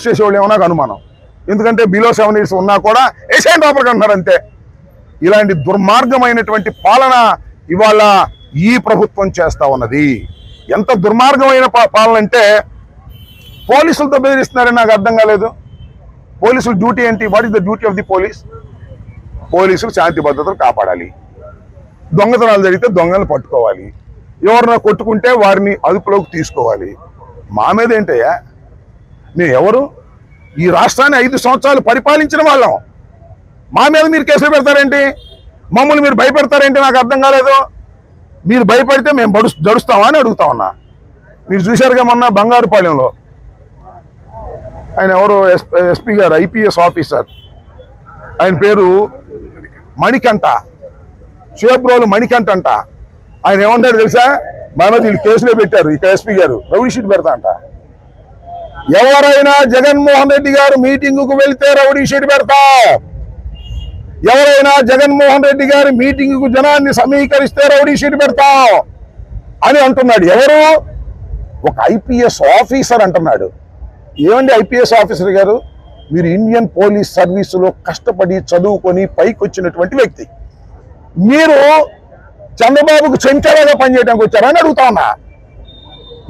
చేసేవాళ్ళు ఏమో నాకు అనుమానం. ఎందుకంటే బిలో 7 years ఉన్నా కూడా ఏషియన్ టాపర్ అంటున్నారు అంతే. ఇలాంటి దుర్మార్గమైనటువంటి పాలన ఇవాళ ఈ ప్రభుత్వం చేస్తా ఉన్నది. ఎంత దుర్మార్గమైన పాలన అంటే పోలీసులతో బెదిరిస్తున్నారని నాకు అర్థం కాలేదు. పోలీసుల డ్యూటీ ఏంటి? What is the duty of the police? పోలీసులు శాంతి భద్రతలు కాపాడాలి. దొంగతనాలు జరిగితే దొంగలను పట్టుకోవాలి. ఎవరన్నా కొట్టుకుంటే వారిని అదుపులోకి తీసుకోవాలి. మా మీద ఏంటయ్యా? మేము ఎవరు? ఈ రాష్ట్రాన్ని 5 సంవత్సరాలు పరిపాలించిన వాళ్ళం. మా మీద మీరు కేసులు పెడతారేంటి? మమ్మల్ని మీరు భయపెడతారేంటి? నాకు అర్థం కాలేదు. మీరు భయపడితే మేము జడుస్తామా అని అడుగుతా ఉన్నా. మీరు చూశారుగా మొన్న బంగారుపాలెంలో ఆయన ఎవరు ఎస్పీ గారు, ఐపీఎస్ ఆఫీసర్, ఆయన పేరు మణికంఠ, చేబ్రోలు మణికంఠ అంట. ఆయన ఏమంటాడు తెలుసా? మా మీద వీళ్ళు కేసులో పెట్టారు. ఇక ఎస్పీ గారు రౌడీ షీట్ పెడతా అంట. ఎవరైనా జగన్మోహన్ రెడ్డి గారు మీటింగుకు వెళ్తే రౌడీ షీట్ పెడతా, ఎవరైనా జగన్మోహన్ రెడ్డి గారి మీటింగుకు జనాన్ని సమీకరిస్తే రౌడీ షీట్ పెడతా అని అంటున్నాడు. ఎవరు? ఒక ఐపీఎస్ ఆఫీసర్ అంటున్నాడు. ఏమండి ఐపీఎస్ ఆఫీసర్ గారు, మీరు ఇండియన్ పోలీస్ సర్వీసులో కష్టపడి చదువుకొని పైకి వచ్చినటువంటి వ్యక్తి. మీరు చంద్రబాబుకు చెంచాలాగా పనిచేయడానికి వచ్చారని అడుగుతా ఉన్నా.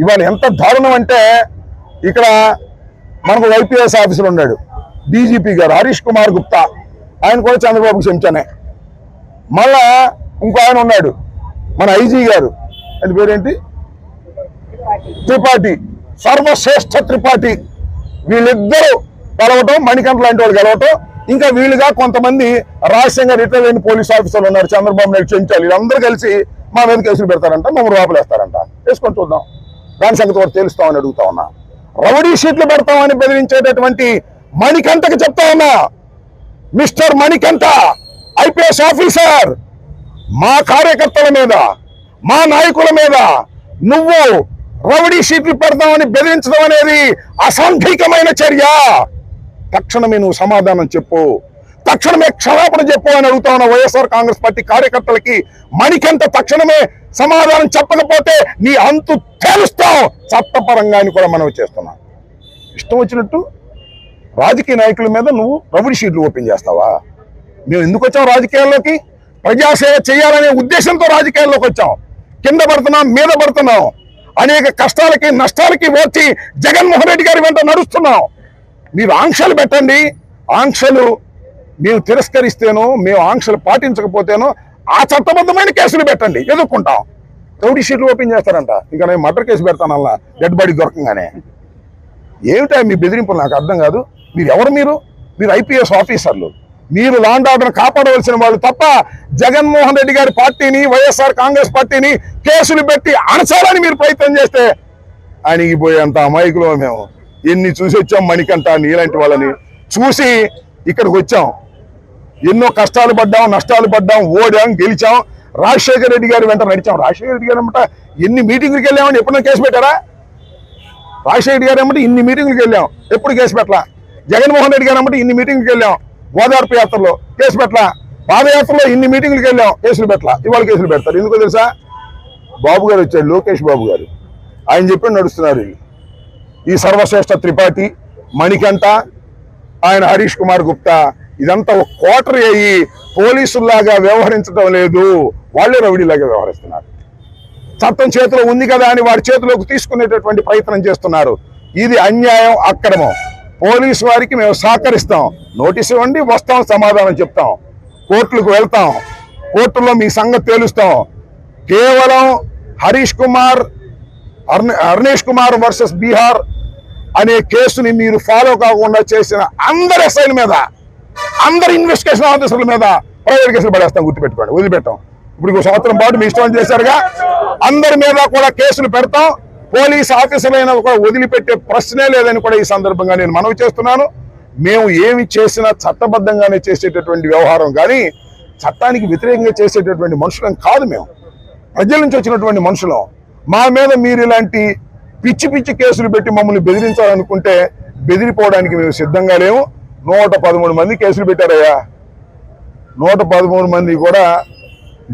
ఇవాళ ఎంత దారుణం అంటే, ఇక్కడ మనకు ఐపీఎస్ ఆఫీసర్ ఉన్నాడు, డీజీపీ గారు హరీష్ కుమార్ గుప్తా, ఆయన కూడా చంద్రబాబుకు చెంచానే. మళ్ళా ఇంకో ఆయన ఉన్నాడు మన ఐజీ గారు, అది పేరేంటి, త్రిపాఠి, సర్వశ్రేష్ఠ త్రిపాఠి. వీళ్ళిద్దరూ గెలవటం, మణికంఠ లాంటి వాళ్ళు గెలవటం, ఇంకా వీళ్ళుగా కొంతమంది రహస్యంగా రిటైర్ అయిన పోలీస్ ఆఫీసర్లు ఉన్నారు, చంద్రబాబు నాయుడు చెంచాలి. వీళ్ళందరూ కలిసి మా మీద కేసులు పెడతారంట, మమ్మల్ని లోపలేస్తారంట. వేసుకొని చూద్దాం, దాని సంగతి కూడా తెలుస్తామని అడుగుతా ఉన్నా. రౌడీ షీట్లు పెడతామని బెదిరించేటటువంటి మణికంఠకి చెప్తా ఉన్నా, మిస్టర్ మణికంఠ ఐపీఎస్ ఆఫీసర్, మా కార్యకర్తల మీద, మా నాయకుల మీద నువ్వు రౌడీ షీట్లు పెడతామని బెదిరించడం అనేది అసాంఘికమైన చర్య. తక్షణమే నువ్వు సమాధానం చెప్పు, తక్షణమే క్షమాపణ చెప్పు అని అడుగుతా ఉన్న వైఎస్ఆర్ కాంగ్రెస్ పార్టీ కార్యకర్తలకి మణికంఠ తక్షణమే సమాధానం చెప్పకపోతే నీ అంతు తేలుస్తాం చట్టపరంగా అని కూడా మనం చేస్తున్నాం. ఇష్టం వచ్చినట్టు రాజకీయ నాయకుల మీద నువ్వు రౌడీ షీట్లు ఓపెన్ చేస్తావా? మేము ఎందుకు వచ్చాం రాజకీయాల్లోకి? ప్రజాసేవ చేయాలనే ఉద్దేశంతో రాజకీయాల్లోకి వచ్చాం. కింద పడుతున్నాం, మీద పడుతున్నాం, అనేక కష్టాలకి నష్టాలకి వచ్చి జగన్మోహన్ రెడ్డి గారి వెంట నడుస్తున్నాం. మీరు ఆంక్షలు పెట్టండి, ఆంక్షలు మేము తిరస్కరిస్తేనో, మేము ఆంక్షలు పాటించకపోతేనో ఆ చట్టబద్ధమైన కేసులు పెట్టండి, ఎదుర్కొంటాం. రౌడీ షీట్లు ఓపెన్ చేస్తారంట. ఇంకా నేను మర్డర్ కేసు పెడతానల్లా డెడ్ బాడీ దొరకంగానే. ఏమిటా మీ బెదిరింపులు? నాకు అర్థం కాదు. మీరు ఎవరు? మీరు ఐపీఎస్ ఆఫీసర్లు, మీరు లా అండ్ ఆర్డర్ కాపాడవలసిన వాళ్ళు తప్ప జగన్మోహన్ రెడ్డి గారి పార్టీని, వైఎస్ఆర్ కాంగ్రెస్ పార్టీని కేసులు పెట్టి అణచాలని మీరు ప్రయత్నం చేస్తే అణిగిపోయేంత అమాయకులు మేము. ఎన్ని చూసి వచ్చాం మణికంఠ, నీలాంటి వాళ్ళని చూసి ఇక్కడికి వచ్చాం. ఎన్నో కష్టాలు పడ్డాం, నష్టాలు పడ్డాం, ఓడాం, గెలిచాం. రాజశేఖర రెడ్డి గారి వెంట నడిచాం. రాజశేఖర రెడ్డి గారు అన్నమాట ఎన్ని మీటింగ్లకు వెళ్ళామని ఎప్పుడైనా కేసు పెట్టారా? రాజశేఖర రెడ్డి గారు అన్నమాట ఇన్ని మీటింగ్లకు వెళ్ళాం, ఎప్పుడు కేసు పెట్టలా. జగన్మోహన్ రెడ్డి గారు అన్నమాట ఇన్ని మీటింగ్లకు వెళ్ళాం, గోదావరి యాత్రలో కేసు పెట్టలా. పాదయాత్రలో ఇన్ని మీటింగ్లకు వెళ్ళాం, కేసులు పెట్టలా. ఇవాళ కేసులు పెడతారు. ఎందుకో తెలుసా? బాబు గారు వచ్చాడు, లోకేష్ బాబు గారు, ఆయన చెప్పి నడుస్తున్నారు. ఈ సర్వశ్రేష్ఠ త్రిపాఠి, మణికంఠ, ఆయన హరీష్ కుమార్ గుప్తా, ఇదంతా ఒక కోటరీ అయ్యి పోలీసుల్లాగా వ్యవహరించడం లేదు, వాళ్ళే రౌడీలాగా వ్యవహరిస్తున్నారు. చట్టం చేతిలో ఉంది కదా అని వారి చేతిలోకి తీసుకునేటటువంటి ప్రయత్నం చేస్తున్నారు. ఇది అన్యాయం, అక్రమం. పోలీసు వారికి మేము సహకరిస్తాం. నోటీసు ఇవ్వండి, వస్తాం, సమాధానం చెప్తాం, కోర్టులకు వెళ్తాం, కోర్టులో మీ సంగతి తేలుస్తాం. కేవలం అర్నేష్ కుమార్ వర్సెస్ బీహార్ అనే కేసుని మీరు ఫాలో కాకుండా చేసిన అందరి ఎస్ఐల మీద, అందరి ఇన్వెస్టిగేషన్ ఆఫీసర్ల మీద ప్రైవేట్ కేసులు పడేస్తాం, గుర్తుపెట్టుకోండి, వదిలిపెట్టాం. ఇప్పుడు 1 సంవత్సరం పాటు మీ ఇష్టం చేశారుగా, అందరి మీద కూడా కేసులు పెడతాం. పోలీస్ ఆఫీసర్లైనా కూడా వదిలిపెట్టే ప్రశ్నే లేదని కూడా ఈ సందర్భంగా నేను మనవి చేస్తున్నాను. మేము ఏమి చేసినా చట్టబద్ధంగానే చేసేటటువంటి వ్యవహారం కానీ చట్టానికి వ్యతిరేకంగా చేసేటటువంటి మనుషులం కాదు. మేము ప్రజల నుంచి వచ్చినటువంటి మనుషులం. మా మీద మీరు ఇలాంటి పిచ్చి పిచ్చి కేసులు పెట్టి మమ్మల్ని బెదిరించాలనుకుంటే బెదిరిపోవడానికి మేము సిద్ధంగా లేము. 113 మంది కేసులు పెట్టారయ్యా. 113 మంది కూడా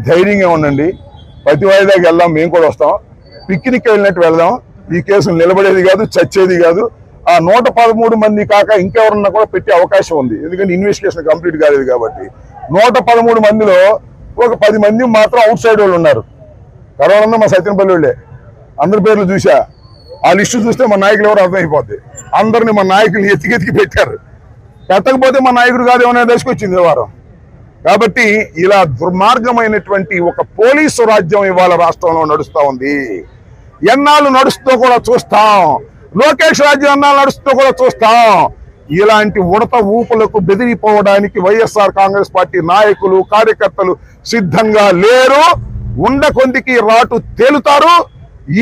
ధైర్యంగా ఉండండి. ప్రతి వాయిదాకి వెళ్దాం, మేము కూడా వస్తాం. పిక్నిక్ వెళ్ళినట్టు వెళ్దాం. ఈ కేసులు నిలబడేది కాదు, చచ్చేది కాదు. ఆ 113 మంది కాక ఇంకెవరన్నా కూడా పెట్టే అవకాశం ఉంది. ఎందుకంటే ఇన్వెస్టిగేషన్ కంప్లీట్ కాలేదు కాబట్టి 113 మందిలో ఒక 10 మంది మాత్రం అవుట్ సైడ్ వాళ్ళు ఉన్నారు. కరోనా మా సత్యనపల్లి వాళ్ళే. అందరి పేర్లు చూసా. ఆ లిస్టు చూస్తే మా నాయకులు ఎవరు అర్థమైపోద్ది. అందరిని మా నాయకులు ఎతికి పెట్టారు. పెట్టకపోతే మా నాయకుడు కాదేమనే దశకు వచ్చింది వారం. కాబట్టి ఇలా దుర్మార్గమైనటువంటి ఒక పోలీసు రాజ్యం ఇవాళ రాష్ట్రంలో నడుస్తూ ఉంది. ఎన్నాళ్ళు నడుస్తూ కూడా చూస్తాం. లోకేష్ రాజ్యం ఎన్నాళ్ళు నడుస్తూ కూడా చూస్తాం. ఇలాంటి ఉడత ఊపులకు బెదిరిపోవడానికి వైఎస్ఆర్ కాంగ్రెస్ పార్టీ నాయకులు కార్యకర్తలు సిద్ధంగా లేరు. కొందికి రాటు తేలుతారు.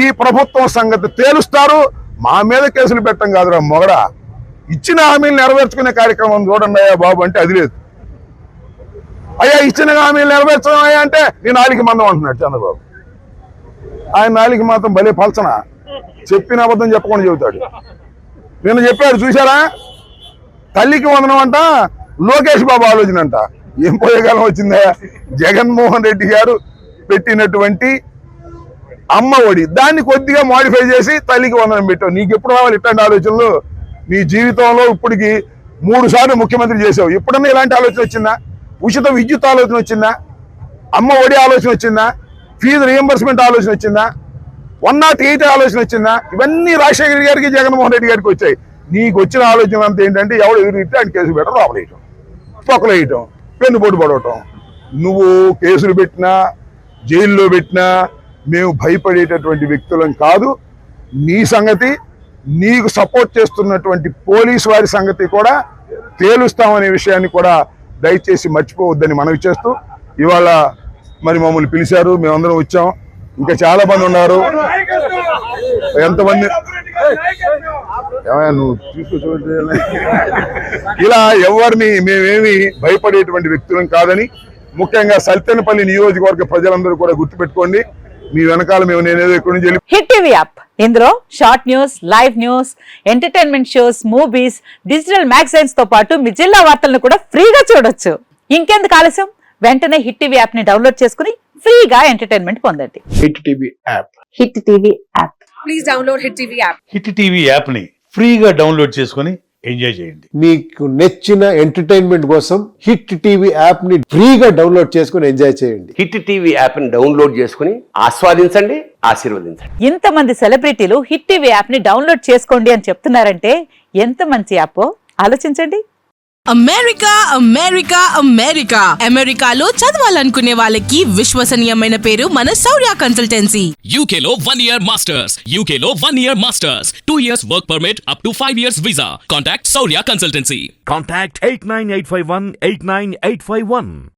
ఈ ప్రభుత్వం సంగతి తేలుస్తారు. మా మీద కేసులు పెట్టం కాదురా మొగడా. ఇచ్చిన హామీలు నెరవేర్చుకునే కార్యక్రమం చూడండి అయ్యా బాబు అంటే అది లేదు. అయ్యా ఇచ్చిన హామీలు నెరవేర్చడం అయ్యా అంటే నేను నాలుగు మందం అంటున్నాడు చంద్రబాబు. ఆయన నాలుగు మాత్రం భలే పలచన. చెప్పిన అబద్ధం చెప్పకుండా చెబుతాడు. నిన్న చెప్పాడు చూసారా, తల్లికి వందనం అంట లోకేష్ బాబు ఆలోచన అంట. ఏం పోయేకాలం వచ్చిందా? జగన్మోహన్ రెడ్డి గారు పెట్టినటువంటి అమ్మ ఒడి దాన్ని కొద్దిగా మోడిఫై చేసి తల్లికి వందనం పెట్టావు. నీకు ఎప్పుడు రావాలి ఇట్లాంటి ఆలోచనలు? నీ జీవితంలో ఇప్పటికి 3 సార్లు ముఖ్యమంత్రి చేసావు. ఎప్పుడన్నా ఇలాంటి ఆలోచన వచ్చిందా? ఉచిత విద్యుత్ ఆలోచన వచ్చిందా? అమ్మ ఒడి ఆలోచన వచ్చిందా? ఫీజు రియంబర్స్మెంట్ ఆలోచన వచ్చిందా? 108 ఆలోచన వచ్చిందా? ఇవన్నీ రాజశేఖర గారికి జగన్మోహన్ రెడ్డి గారికి వచ్చాయి. నీకు వచ్చిన ఆలోచన అంతా ఏంటంటే ఎవడు ఎదురుగితే ఆయన కేసు పెట్టడం, లోపలేయటం, పొక్కలు వేయటం, పెన్నుపోటు పడవటం. నువ్వు కేసులు పెట్టినా జైల్లో పెట్టినా మేము భయపడేటటువంటి వ్యక్తులం కాదు. నీ సంగతి, నీకు సపోర్ట్ చేస్తున్నటువంటి పోలీసు వారి సంగతి కూడా తేలుస్తామనే విషయాన్ని కూడా దయచేసి మర్చిపోవద్దని మనవి చేస్తూ, ఇవాళ మరి మమ్మల్ని పిలిచారు, మేమందరం వచ్చాం. ఇంకా చాలా మంది ఉన్నారు. ఎంతమంది నువ్వు తీసుకొచ్చి ఇలా ఎవరిని మేమేమి భయపడేటువంటి వ్యక్తులం కాదని ముఖ్యంగా సల్తేనపల్లి నియోజకవర్గ ప్రజలందరూ కూడా గుర్తుపెట్టుకోండి. మీ వెనకాల మేము నేనేదో ఎక్కడి నుంచి హిట్ టీవీ యాప్, ఇందులో short news, live news, entertainment shows, movies, digital magazines తో పాటు మీ జిల్లా వార్తలను కూడా ఫ్రీగా చూడొచ్చు. ఇంకెందుకు ఆలస్యం, వెంటనే హిట్ టీవీ యాప్ ని డౌన్లోడ్ చేసుకుని ఫ్రీగా ఎంటర్టైన్మెంట్ పొందండి. Hit TV app. Hit TV app. Please download hit TV app. Hit TV app ని ఫ్రీగా డౌన్లోడ్ చేసుకుని ఎంజాయ్ చేయండి. మీకు నచ్చిన ఎంటర్టైన్మెంట్ కోసం హిట్ టీవీ యాప్ ని ఫ్రీగా డౌన్లోడ్ చేసుకుని ఎంజాయ్ చేయండి. హిట్ టీవీ యాప్ ని డౌన్లోడ్ చేసుకుని ఆస్వాదించండి, ఆశీర్వదించండి. ఇంతమంది సెలబ్రిటీలు హిట్ టీవీ యాప్ ని డౌన్లోడ్ చేసుకోండి అని చెప్తున్నారంటే ఎంత మంచి యాప్ ఆలోచించండి. అమెరికా అమెరికా అమెరికా అమెరికాలో చదవాలనుకునే వాళ్ళకి విశ్వసనీయమైన పేరు మన శౌర్య కన్సల్టెన్సీ. UK లో 1 year masters. UK లో 1 year masters. 2 years work permit up to 5 years visa. Contact Saurya Consultancy. Contact 89851 89851.